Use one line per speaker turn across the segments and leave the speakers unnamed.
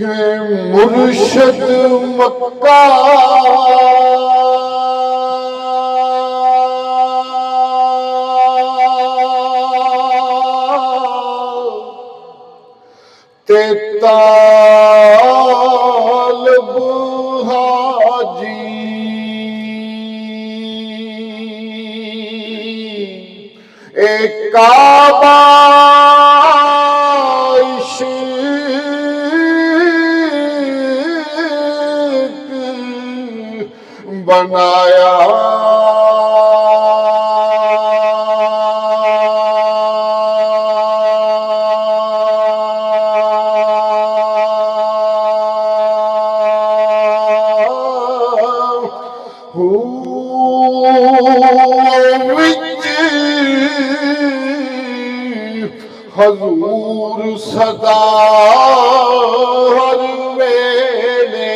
मुर्शद मक्का ते तालब हाजी एक काबा बनाया हजूर सदा हर वेले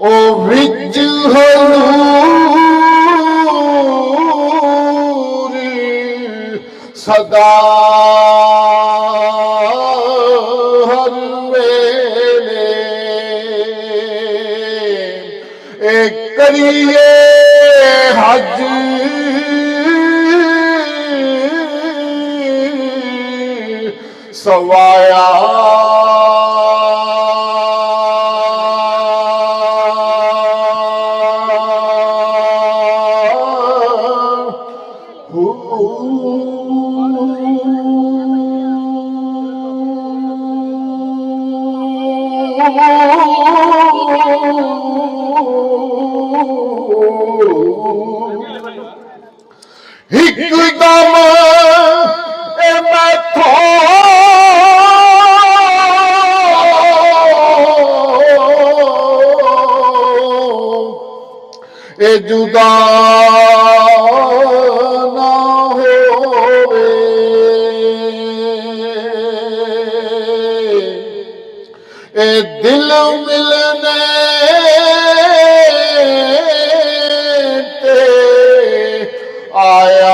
ओ विच हजूर सदा हर वेले एक करिए हज सवाया हिकदम ए जुदा ना होवे ए दिल मिलने ते आया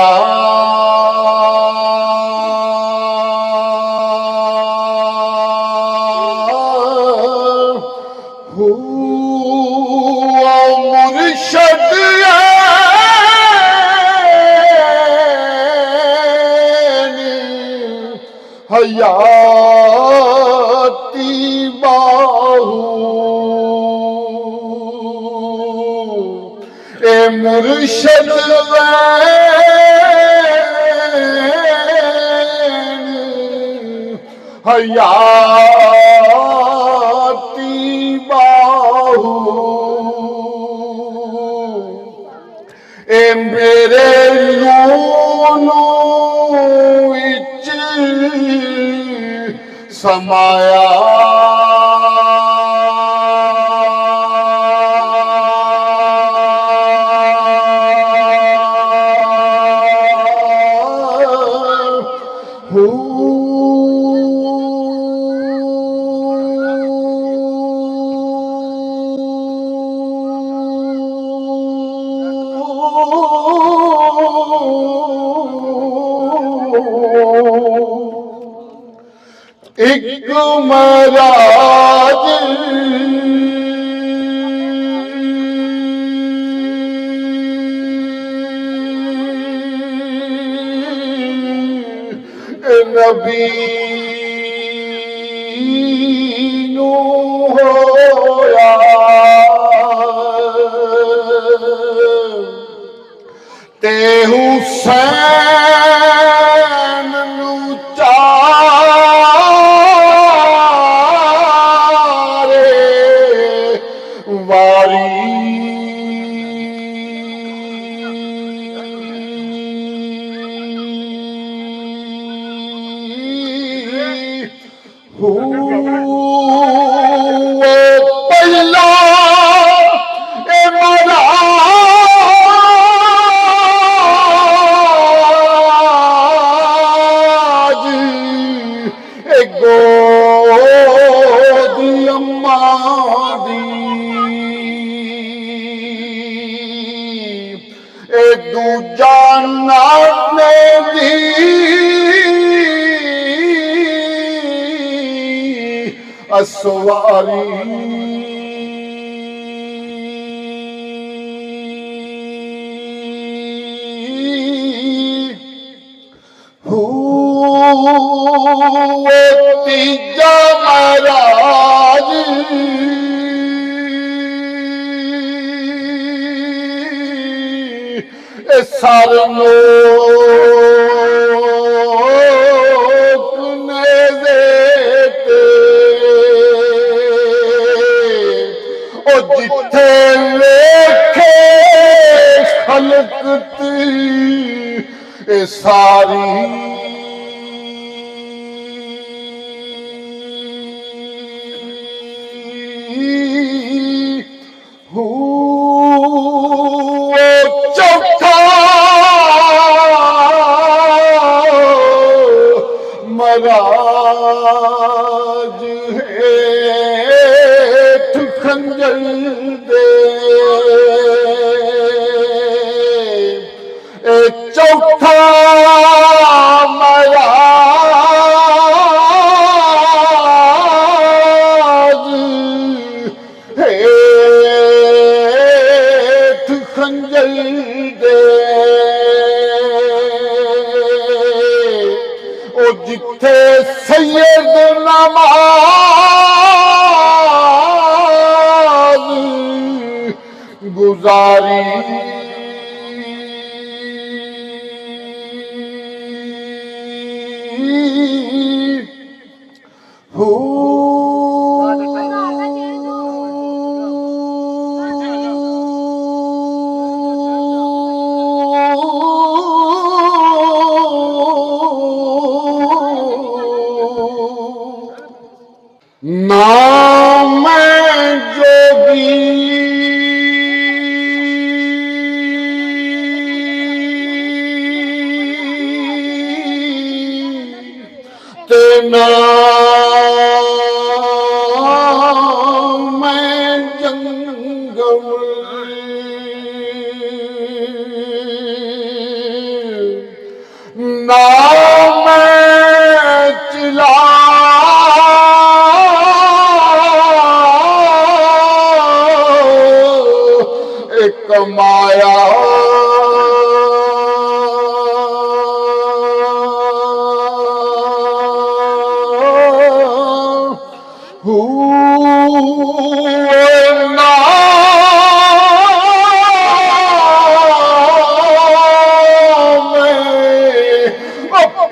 मुर्शद हयाती बाहू ए मुर्शद हयाती बाहू ए मेरे नूनू विच समाया एक महाराज नबी नू होया ते हुसैन नू पहला गोदी अम्मा दी ए दूजा नाने दी असवारी तीजा महाराज सार लोक ने देते ओ जिथे लेखे खलकती ए सारी चौथा महाराज हेठ खंजर दे चौथा महाराज हेठ खंजर दे ओ जिथे सैयद नमाज गुजारी नाम जोगी ते नाम जंगम नाम चिला कमाया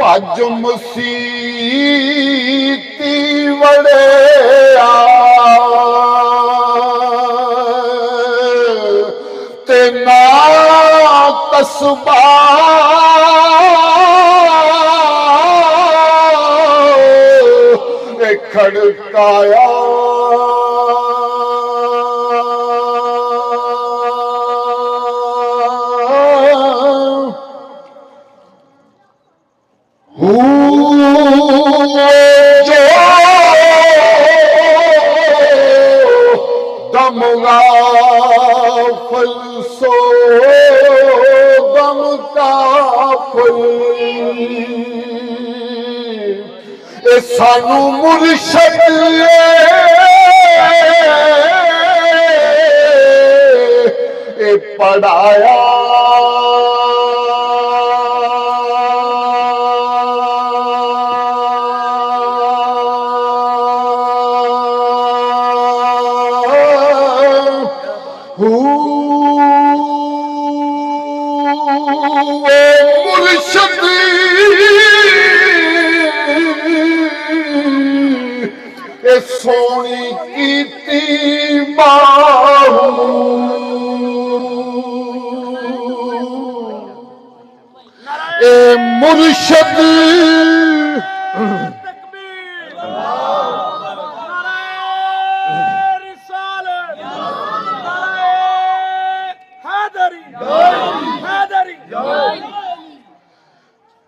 भज मसीती वड़े ना तस्बा खड़काया जो दमगा फल सो गम का फल ए सानू मुर्शद ए पढ़ाया मुर्शद ए सोनी कीती बाहू ए मुर्शद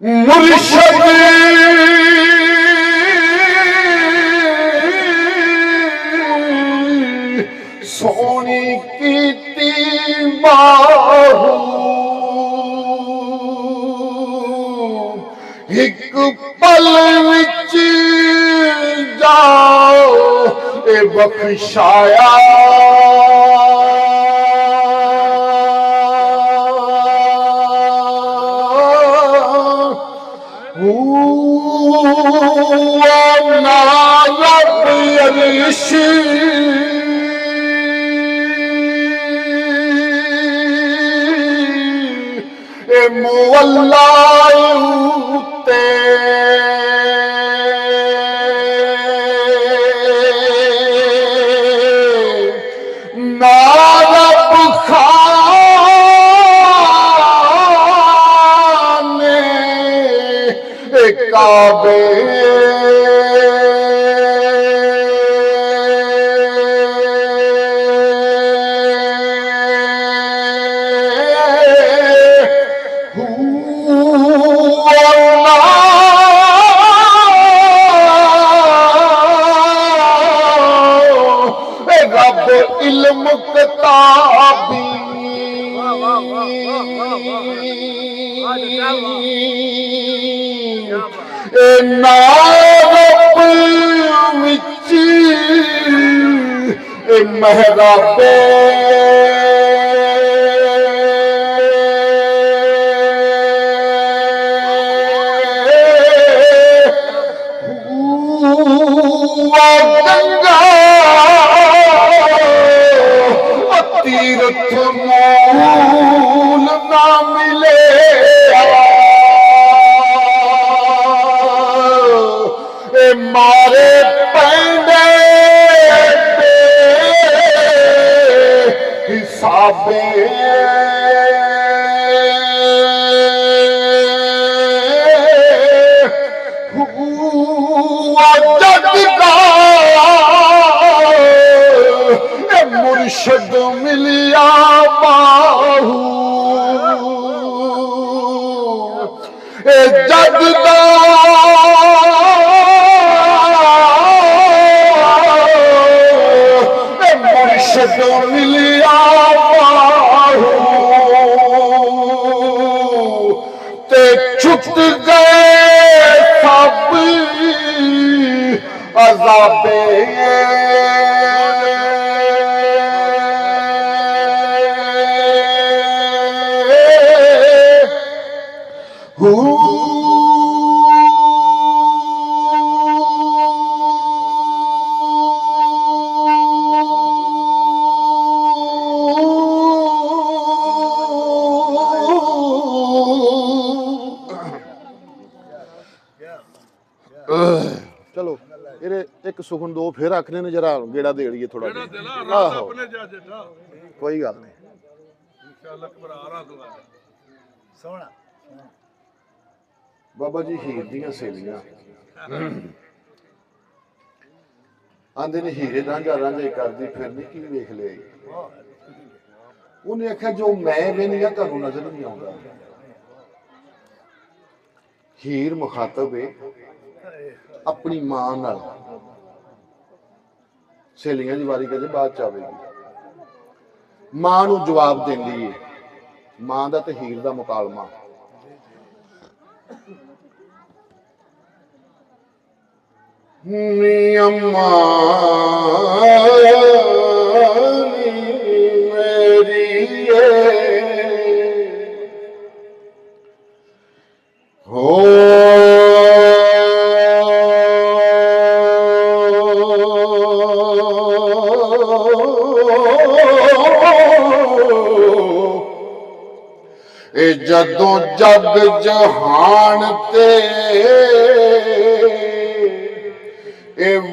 मुर्शद सोनी कीती बाहू एक पल विच जाओ बख्शाया मुअल्ला ते नारब खाने काबे इल्म किताबी नारब विच महराबे तीर्थ मूल ना मिले मारे पैंडे हिसाबे मुर्शद मिलिया बाहू जगदा मुर्शद मिलिया बाहू ते छुट गए सब अज़ाबे
चलो ये एक सुखन दो फिर आखने ने जरा गेड़ा दे लिए थोड़ा कोई गल नहीं बाबा जी हीर दियां सहेलियां आंदे ने हीरे रांझा रांझा करदी फिरनी की वेख लिया उन्हें आख्या जो मैं वेनिया तुहानू नजर नहीं आउंदा हीर मुखातब है अपनी मां नाल सहेलियां दी वारी कदे बाद च आवेगी मां नू जवाब देंदी है मां दा ते हीर दा मुकालमा
अम्मा मेरी हो जदों जग जहान ते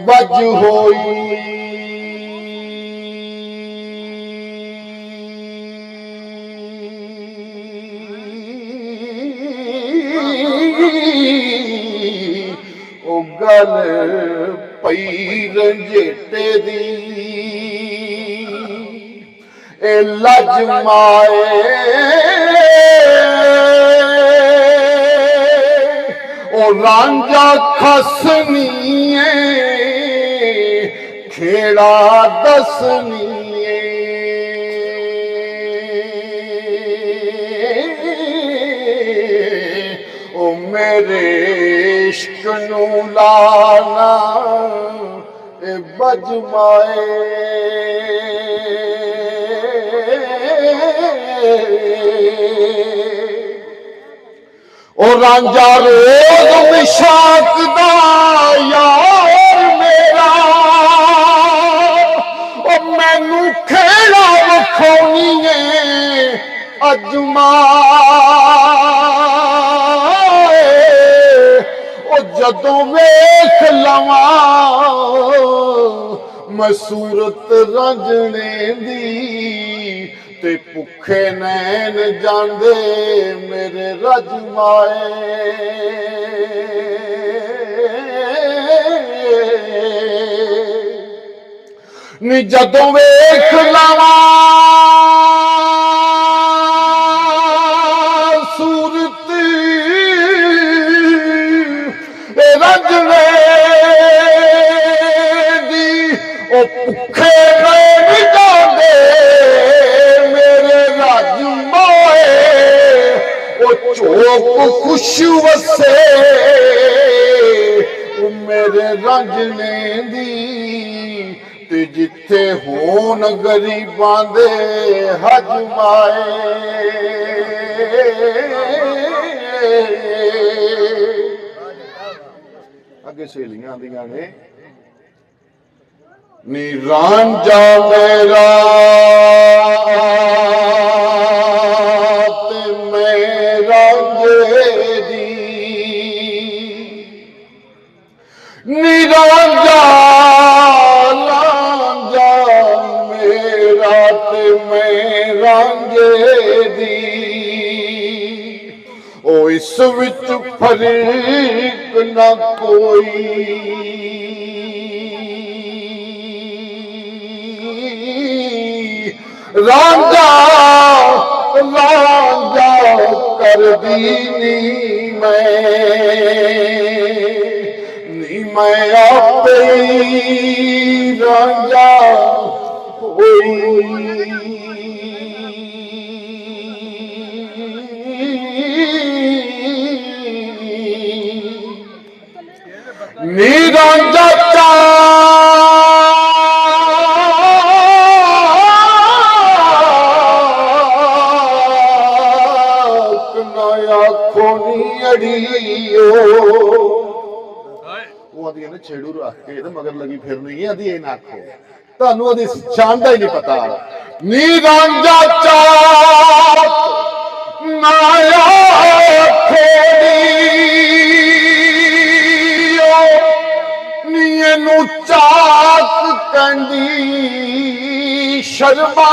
वज होई ओ गल पई रंजेटे दी ए लज माए ओ रांझा खसनीए खेड़ा दसनीए ओ मेरे इश्क नू लाना बजमाए ओ रांझा रोज मिशाक दा यार मेरा ओ मैनू खेड़ा विखाउणी है अजमाए ओ जदों वेख लवां मैं सूरत रंजने दी ते भुखे नैन जांदे मेरे रजमाए नी जदों वेख लवां सूरत रंजने दी ओ भुखे नैन जांदे चोक खुश वसे मेरे रंजने दी ते जिथे होन गरीबां दे हजमाए अगे सहेलियां आंदियां ने नी रांझा मेरा रांझा लांझा मेरा ते मैं रांझे दी ओ इस विच फरीक न कोई रांझा लांझा कर दीनी मैं आपे रांझा होई नी रांझा चाक ना आखो नी अड़ियो छेड़ू रख के मगर लगी फिरनी है अधी ना आखो तुहानू अधी शान का ही नहीं पता नी रांझा चाक ना आखो नी इनू चाक कहंदी शर्मा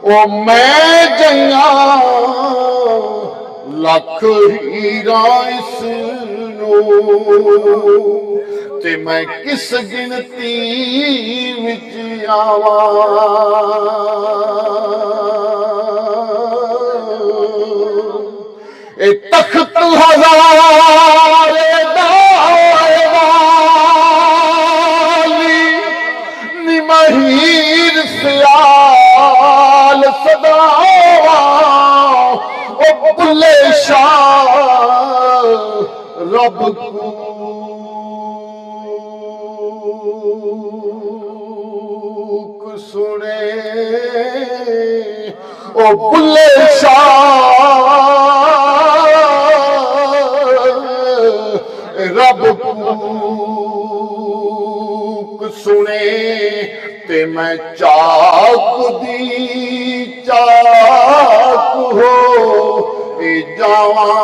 ओ मैं जइया लख हीरा इसनू ते मैं किस गिनती विच आवां ए तख्त हज़ारे दाली नी महीर सियाल सदावा ओ बुल्ले शाह रब कूक सुने ओ बुल्ले शाह रब कूक सुने ते मैं चाक दी चाक हो जावां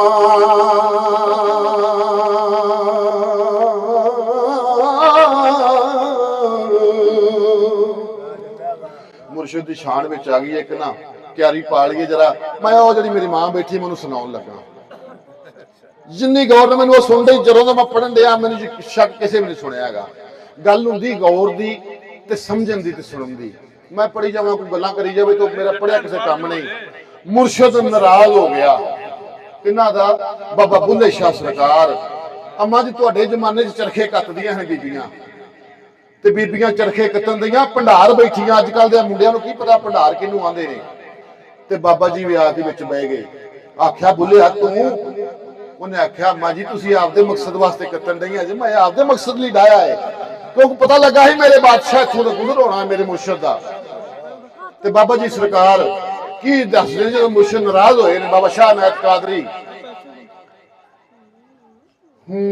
मुर्शिद दी शान विच आ गई एक ना क्यारी पाल गई जरा मैं वो जी मेरी मां बैठी मैनू सुनाउण लगा जिन्नी गौर ने मैनू सुनते जदों मैं पढ़न दिया मैनू शक किसी भी नहीं सुनिया हैगा गल हुंदी गौर दी ते समझण दी ते सुणन दी मैं पढ़ी जावां कोई गल्लां करी जावे तो मेरा पढ़िया किसी काम नहीं मुर्शिद नाराज हो गया किन्ना दा बाबा बुल्ले शाह सरकार अम्मा जी तुहाडे जमाने च चरखे कतदियां हैं बीबियां ते बीबियां चरखे कतन दियां भंडार बैठियां अजकल दे मुंडियां नूं की पता भंडार किनू आंदे ने ते बाबा जी भी आके विच बह गए आख्या बुल्लिया तू ਉਹਨੇ ਆਖਿਆ ਮਾਂ ਜੀ ਤੁਸੀਂ ਆਪਦੇ ਮਕਸਦ ਵਾਸਤੇ ਕੱਟਣ ਡਈਆਂ ਜੇ, ਮੈਂ ਆਪਦੇ ਮਕਸਦ ਲਈ ਡਾਇਆ ਹੈ, ਕਿਉਂਕਿ ਪਤਾ ਲੱਗਾ ਸੀ ਮੇਰੇ ਬਾਦਸ਼ਾਹ ਇੱਥੋਂ ਦਾ ਗੁਜ਼ਰ ਹੋਣਾ ਮੇਰੇ ਮੁਰਸ਼ਦ ਦਾ। ਤੇ ਬਾਬਾ ਜੀ ਸਰਕਾਰ ਕੀ ਦੱਸਦੇ ਨੇ ਜਦੋਂ ਮੁਰਸ਼ਦ ਨਾਰਾਜ਼ ਹੋਏ ਨੇ, ਬਾਬਾ ਸ਼ਾਹ ਨਾਇਕ ਕਾਦਰੀ,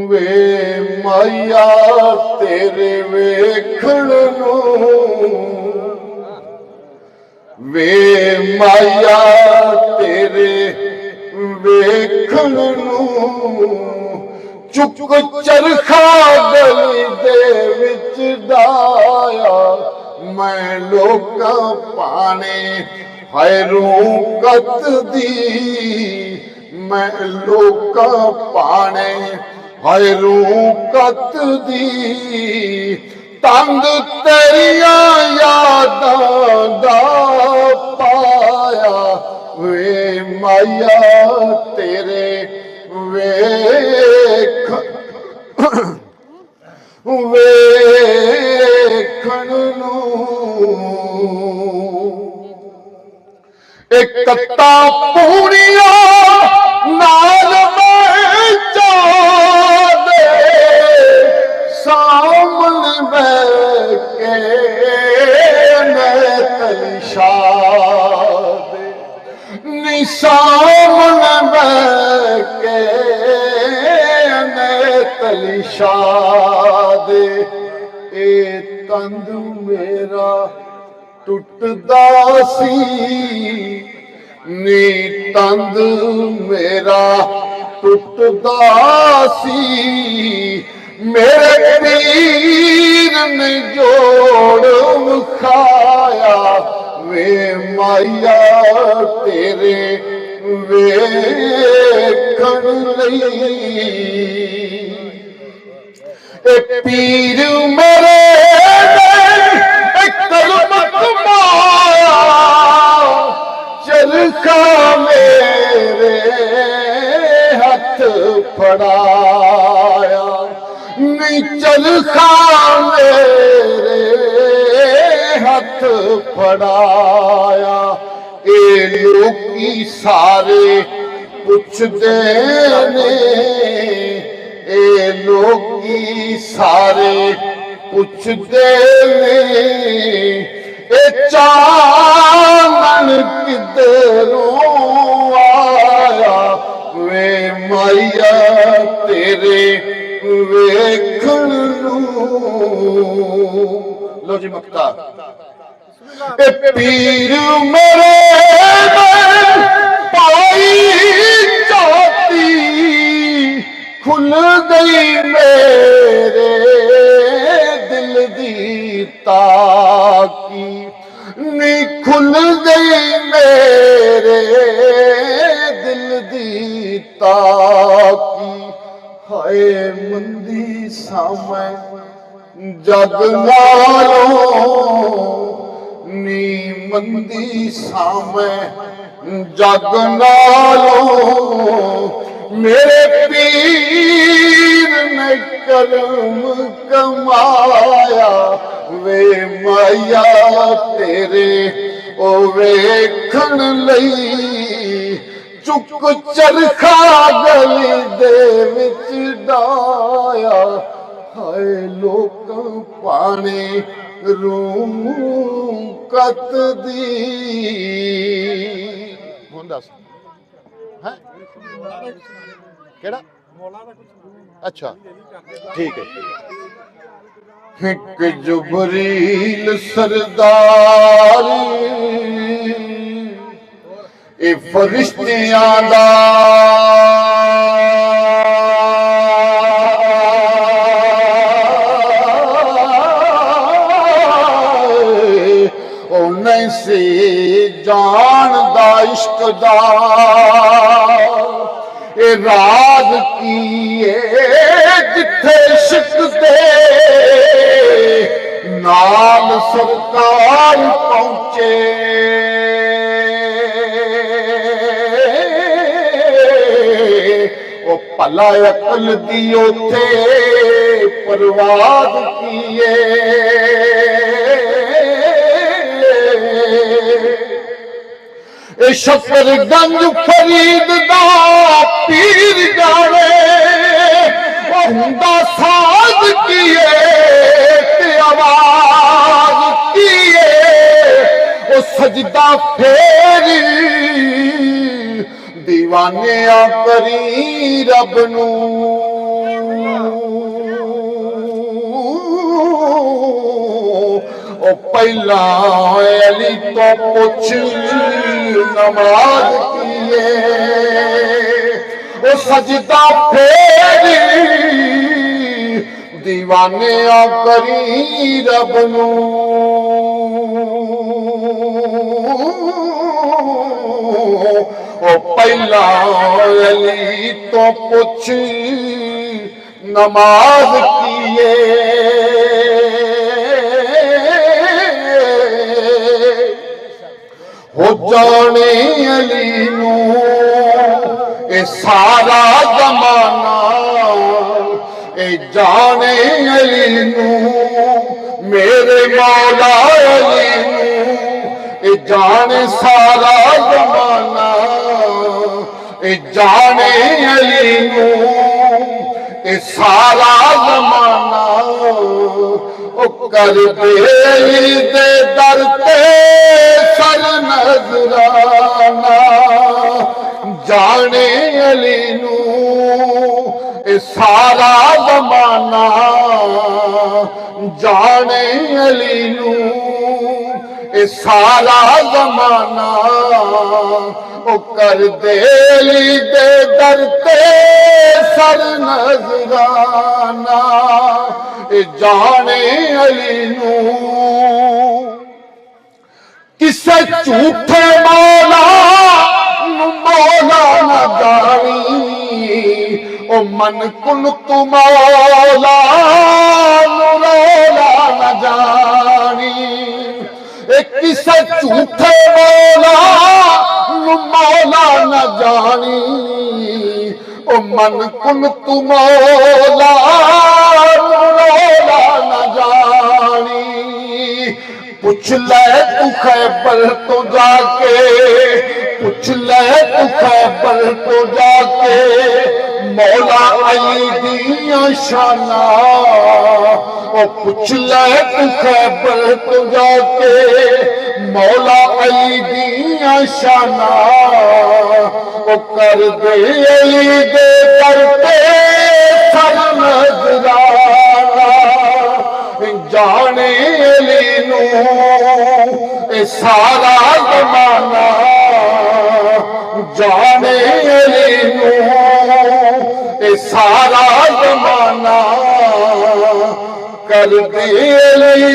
ਵੇ ਮਾਇਆ ਤੇਰੇ ਵੇਖਣ ਨੂੰ, ਵੇ ਮਾਇਆ ਤੇਰੇ ਵੇਖਣ ਨੂੰ, ਚੁੱਕ ਚਰਖਾ ਗਲੀ ਦੇ ਵਿੱਚ ਡਾਇਆ, ਮੈਂ ਲੋਕਾਂ ਪਾਣੇ ਹਾਏ ਰੂਕਤ ਦੀ, ਮੈਂ ਲੋਕਾਂ ਪਾਣੇ ਹਾਏ ਰੂਕਤ ਦੀ, ਤੰਗ ਤੇਰੀਆਂ ਯਾਦਾਂ ਦਾ ਪਾਇਆ, ਵੇ ਮਾਇਆ ਤੇਰੇ ਵੇਖ ਵੇਖਣ ਨੂੰ, ਇੱਕ ਕੱਤਾ ਪੂਣੀਆਂ ਨਾਲ ਮੈਂ ਚਾਹਦੇ, ਸਾਹਮਣੇ ਬਹਿ ਕੇ ਮੈਂ ਤਲੀਸ਼ਾ ਦੇ, ਨੀ ਸਾਹਮਣੇ ਬਹਿ ਕੇ ਮੈਂ ਤਲੀਸ਼ਾ ਦੇ, ਇਹ ਤੰਦ ਮੇਰਾ ਟੁੱਟਦਾ ਸੀ, ਨੀ ਤੰਦ ਮੇਰਾ ਟੁੱਟਦਾ ਸੀ, ਮੇਰੇ ਪੀਰ ਨੇ ਜੋੜ ਵਿਖਾਇਆ, ਵੇ ਮਾਇਆ ਤੇਰੇ ਵੇਖਣ ਲਈ, ਇਹ ਪੀਰ ਮੇਰੇ ਚਰਖਾ ਮੇਰੇ ਹੱਥ ਫੜਾਇਆ, ਨੀ ਚਰਖਾ ਮੇਰੇ ਹੱਥ ਫੜਾਇਆ, ਇਹ ਲੋਕੀ ਸਾਰੇ ਪੁੱਛਦੇ ਨੇ, ਇਹ ਲੋਕੀ ਸਾਰੇ ਪੁੱਛਦੇ ਨੇ, ਇਹ ਚਾਨਣ ਕਿਧਰੋਂ ਆਇਆ, ਵੇ ਮਾਇਆ ਤੇਰੇ ਵੇਖਣ ਨੂੰ। ਲੋ ਜੀ ਮਕਤਾ, ਇਹ ਪੀਰ ਮੇਰੇ ਪਾਈ ਝੋਤੀ, ਖੁੱਲ ਗਈ ਮੇਰੇ ਦਿਲ ਦੀ ਤਾਕੀ, ਨੀ ਖੁੱਲ ਗਈ ਮੇਰੇ ਦਿਲ ਦੀ ਤਾਕੀ, ਹਾਏ ਮੰਦੀ ਸਾਮੈ ਜਗ ਨਾਲੋਂ, ਨੀ ਮੰਦੀ ਸਾਮੈ ਜਗ ਨਾਲੋਂ, ਮੇਰੇ ਪੀਰ ਨੇ ਕਰਮ ਕਮਾਇਆ, ਵੇ ਮਾਇਆ ਤੇਰੇ ਉਹ ਵੇਖਣ ਲਈ, ਚੁੱਕ ਚਰਖਾ ਗਲੀ ਦੇ ਵਿੱਚ ਡਾਇਆ, ਹਾਏ ਲੋਕਾਂ ਪਾਣੇ ਰੂਕਤ ਦੀ। ਹੁਣ ਦੱਸ ਹੈ ਕਿਹੜਾ? ਅੱਛਾ ਠੀਕ ਹੈ। ਇੱਕ ਜਬਰੀਲ ਸਰਦਾਰ, ਇਹ ਫਰਿਸ਼ਤਿਆਂ ਦਾ ਉਹ ਨਹੀਂ ਸੀ ਜਾਣਦਾ ਇਸ਼ਕ ਦਾ, ਇਹ ਰਾਜ਼ ਕੀ ਏ ਜਿੱਥੇ ਇਸ਼ਕ ਦੇ ਨਾਲ ਸਰਕਾਰ ਪਹੁੰਚੇ, ਉਹ ਭਲਾ ਅਕਲ ਦੀ ਉੱਥੇ ਪਰਵਾਜ਼ ਕੀ ਏ, ਸ਼ਫਰਗੰਜ ਫਰੀਦ ਦਾ ਪੀਰ ਜਾਵੇ,
सजदा फेरी दीवानिया करी रब नू ओ पहला अली तो पुछ नमाज किए ओ सजदा फेरी दीवाने करी रब नू ओ पहला अली तो पुछ नमाज किए हो जाने अली नू ए सारा जमाना ए जाने अली नू मेरे मौला अली नू ए जाने सारा जमाना ए जाने अली नू ए सारा जमाना ओ कर दे दर ते सर नजराना जाने अली नू ए सारा जमाना जाने अली नू ए सारा जमाना ओ कर दे दर ते सर नजराना ए जाने अली नू किसे झूठे मौला मौला न जानी ओ मन कुन तू मौला रोला न जानी ए किसे झूठे मौला मौला न जानी ओ मन कुन तू मौला रोला न जानी पूछ ले तू खैबर तो जाके पूछ ले तू खैबर तो जाके मौला अली दिया शाना ओ पूछ ले तू खैबर तो जाके मौला अली दिया शाना ओ कर दे अली दे करते सब नजराना जाने अली नू ए सारा जमाना जाने अली नू ए सारा जमाना कर दे अली